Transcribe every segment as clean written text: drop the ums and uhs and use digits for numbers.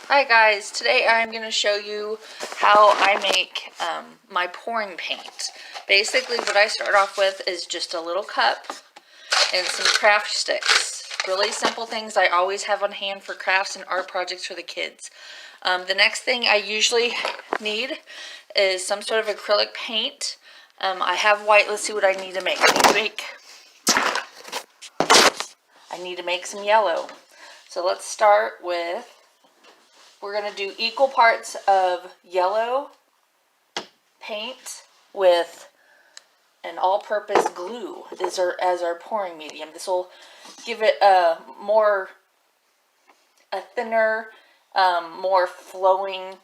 Hi guys, today I'm going to show you how I make my pouring paint. Basically what I start off with is just a little cup and some craft sticks. Really simple things I always have on hand for crafts and art projects for the kids. The next thing I usually need is some sort of acrylic paint. I have white. Let's see what I need to make. I need to make some yellow. So let's start with, we're going to do equal parts of yellow paint with an all-purpose glue as our pouring medium. This will give it a thinner, more flowing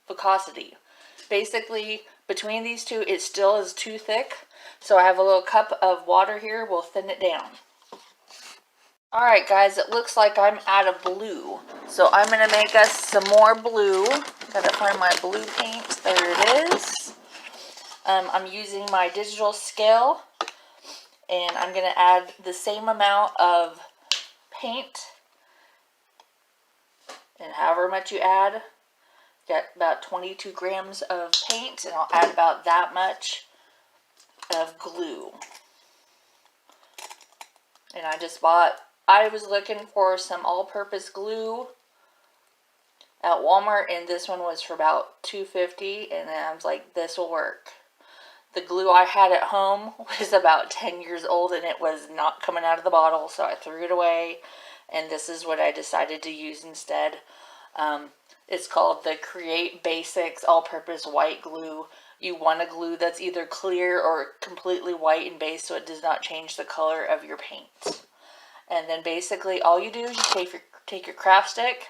viscosity. Basically, between these two, it still is too thick, so I have a little cup of water here. We'll thin it down. Alright guys, it looks like I'm out of blue. So I'm going to make us some more blue. Gotta find my blue paint. There it is. I'm using my digital scale. And I'm going to add the same amount of paint. And however much you add. Got about 22 grams of paint. And I'll add about that much of glue. And I was looking for some all-purpose glue at Walmart, and this one was for about $2.50, and I was like, this will work. The glue I had at home was about 10 years old, and it was not coming out of the bottle, so I threw it away, and this is what I decided to use instead. It's called the Create Basics All-Purpose White Glue. You want a glue that's either clear or completely white in base, so it does not change the color of your paint. And then basically all you do is you take your craft stick,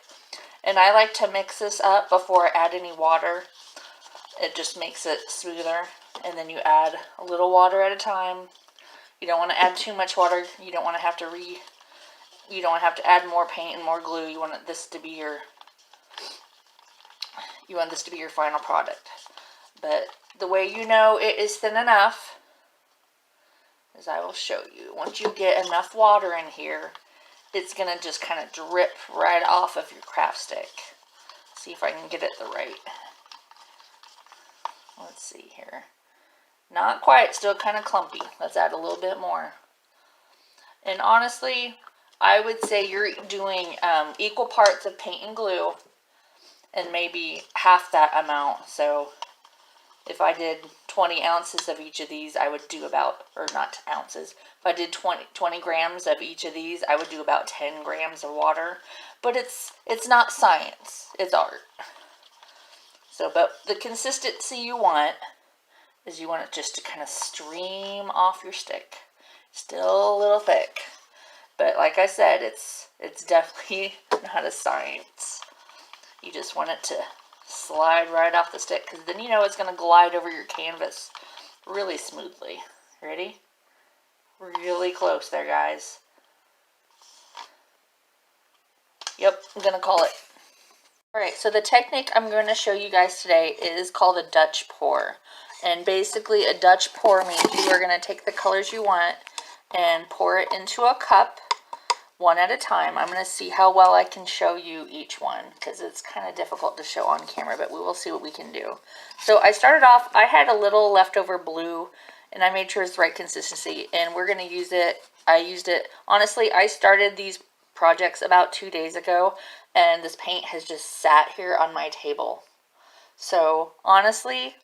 and I like to mix this up before I add any water. It just makes it smoother. And then you add a little water at a time. You don't want to add too much water. You don't want to have to add more paint and more glue. You want this to be your final product. But the way you know it is thin enough, as I will show you. Once you get enough water in here, it's going to just kind of drip right off of your craft stick. See if I can get it the right. Let's see here. Not quite, still kind of clumpy. Let's add a little bit more. And honestly, I would say you're doing equal parts of paint and glue, and maybe half that amount. So if I did 20 ounces of each of these, I would do about, or not ounces, if I did 20 grams of each of these, I would do about 10 grams of water. But it's not science, it's art. So, but the consistency you want is you want it just to kind of stream off your stick. Still a little thick. But like I said, it's definitely not a science. You just want it to slide right off the stick, because then you know it's going to glide over your canvas really smoothly. Ready? Really close there, guys. Yep, I'm going to call it. Alright, so the technique I'm going to show you guys today is called a Dutch pour. And basically a Dutch pour means you are going to take the colors you want and pour it into a cup, one at a time. I'm going to see how well I can show you each one, because it's kind of difficult to show on camera, but we will see what we can do. So I started off, I had a little leftover blue, and I made sure it's the right consistency, and we're going to use it. I used it, honestly, I started these projects about 2 days ago, and this paint has just sat here on my table. So honestly,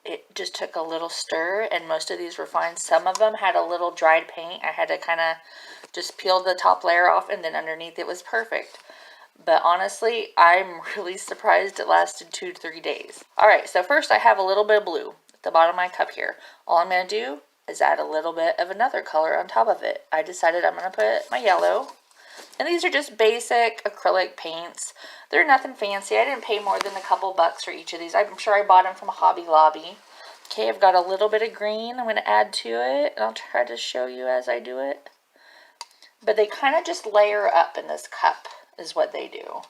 it just took a little stir, and most of these were fine. Some of them had a little dried paint. I had to kind of just peel the top layer off, and then underneath it was perfect. But honestly, I'm really surprised it lasted 2 to 3 days. Alright, so first I have a little bit of blue at the bottom of my cup here. All I'm going to do is add a little bit of another color on top of it. I decided I'm going to put my yellow. And these are just basic acrylic paints. They're nothing fancy. I didn't pay more than a couple bucks for each of these. I'm sure I bought them from Hobby Lobby. Okay, I've got a little bit of green I'm going to add to it, and I'll try to show you as I do it. But they kind of just layer up in this cup is what they do.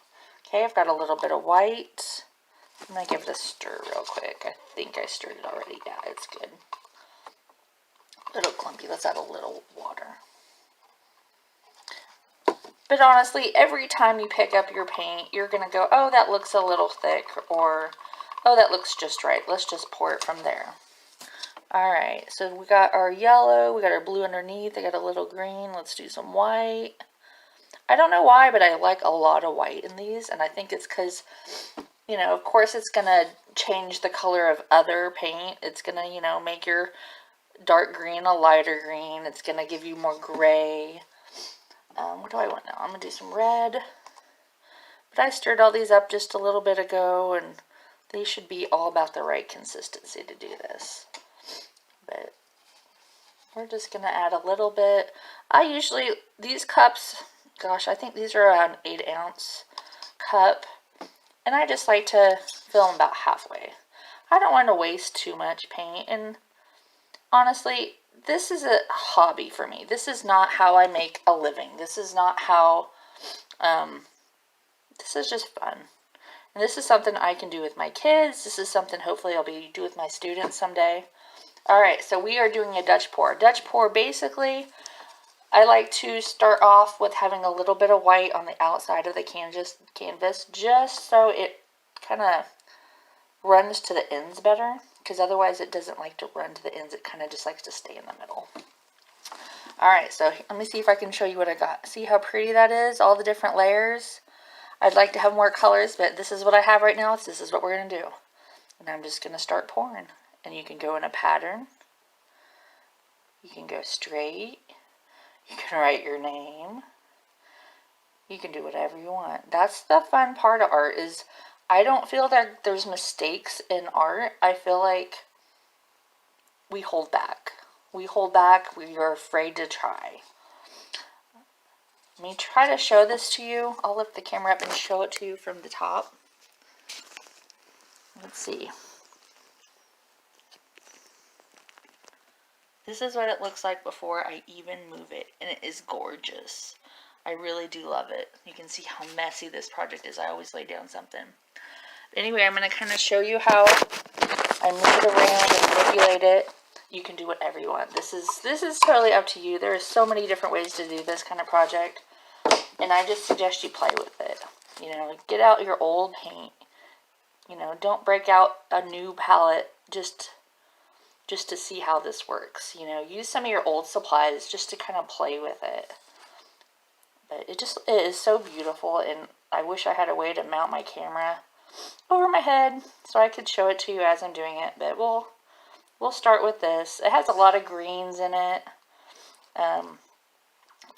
Okay, I've got a little bit of white. I'm going to give it a stir real quick. I think I stirred it already. Yeah, it's good. A little clumpy. Let's add a little water. But honestly, every time you pick up your paint, you're going to go, oh, that looks a little thick, or, oh, that looks just right. Let's just pour it from there. All right, so we got our yellow, we got our blue underneath, I got a little green. Let's do some white. I don't know why, but I like a lot of white in these, and I think it's because, you know, of course it's going to change the color of other paint. It's going to, you know, make your dark green a lighter green. It's going to give you more gray. What do I want now? I'm going to do some red. But I stirred all these up just a little bit ago, and they should be all about the right consistency to do this. But we're just going to add a little bit. I usually, these cups, gosh, I think these are around 8-ounce cup. And I just like to fill them about halfway. I don't want to waste too much paint. And honestly, this is a hobby for me. This is not how I make a living. This is not how, this is just fun. And this is something I can do with my kids. This is something hopefully I'll be do with my students someday. All right, so we are doing a Dutch pour. Dutch pour, basically, I like to start off with having a little bit of white on the outside of the canvas just so it kind of runs to the ends better, because otherwise it doesn't like to run to the ends. It kind of just likes to stay in the middle. All right, so let me see if I can show you what I got. See how pretty that is? All the different layers. I'd like to have more colors, but this is what I have right now. So this is what we're going to do. And I'm just going to start pouring. And you can go in a pattern. You can go straight. You can write your name. You can do whatever you want. That's the fun part of art, is I don't feel that there's mistakes in art. I feel like we hold back. We hold back. We are afraid to try. Let me try to show this to you. I'll lift the camera up and show it to you from the top. Let's see. This is what it looks like before I even move it, and it is gorgeous. I really do love it. You can see how messy this project is. I always lay down something. But anyway, I'm going to kind of show you how I move it around and manipulate it. You can do whatever you want. This is totally up to you. There are so many different ways to do this kind of project, and I just suggest you play with it. You know, get out your old paint. You know, don't break out a new palette just to see how this works. You know, use some of your old supplies just to kind of play with it. But it is so beautiful, and I wish I had a way to mount my camera over my head so I could show it to you as I'm doing it. But we'll start with this. It has a lot of greens in it.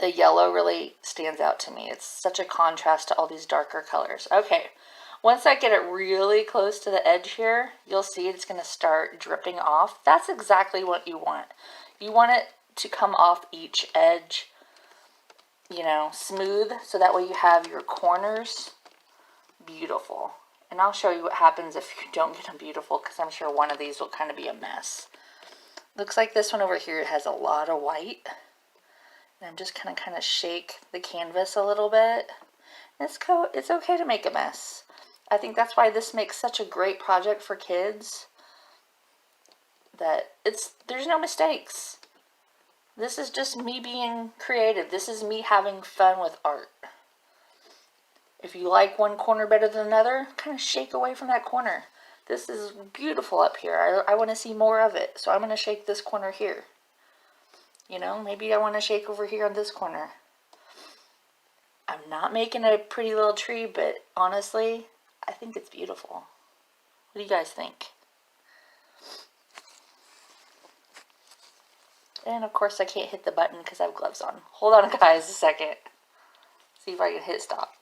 The yellow really stands out to me. It's such a contrast to all these darker colors. Okay. Once I get it really close to the edge here, you'll see it's going to start dripping off. That's exactly what you want. You want it to come off each edge, you know, smooth, so that way you have your corners beautiful. And I'll show you what happens if you don't get them beautiful, because I'm sure one of these will kind of be a mess. Looks like this one over here has a lot of white. And I'm just going to kind of shake the canvas a little bit. It's okay to make a mess. I think that's why this makes such a great project for kids, that there's no mistakes. This is just me being creative. This is me having fun with art. If you like one corner better than another, kind of shake away from that corner. This is beautiful up here. I want to see more of it, so I'm going to shake this corner here. You know, maybe I want to shake over here on this corner. I'm not making a pretty little tree, but honestly, I think it's beautiful. What do you guys think? And of course I can't hit the button because I have gloves on. Hold on guys a second. See if I can hit stop.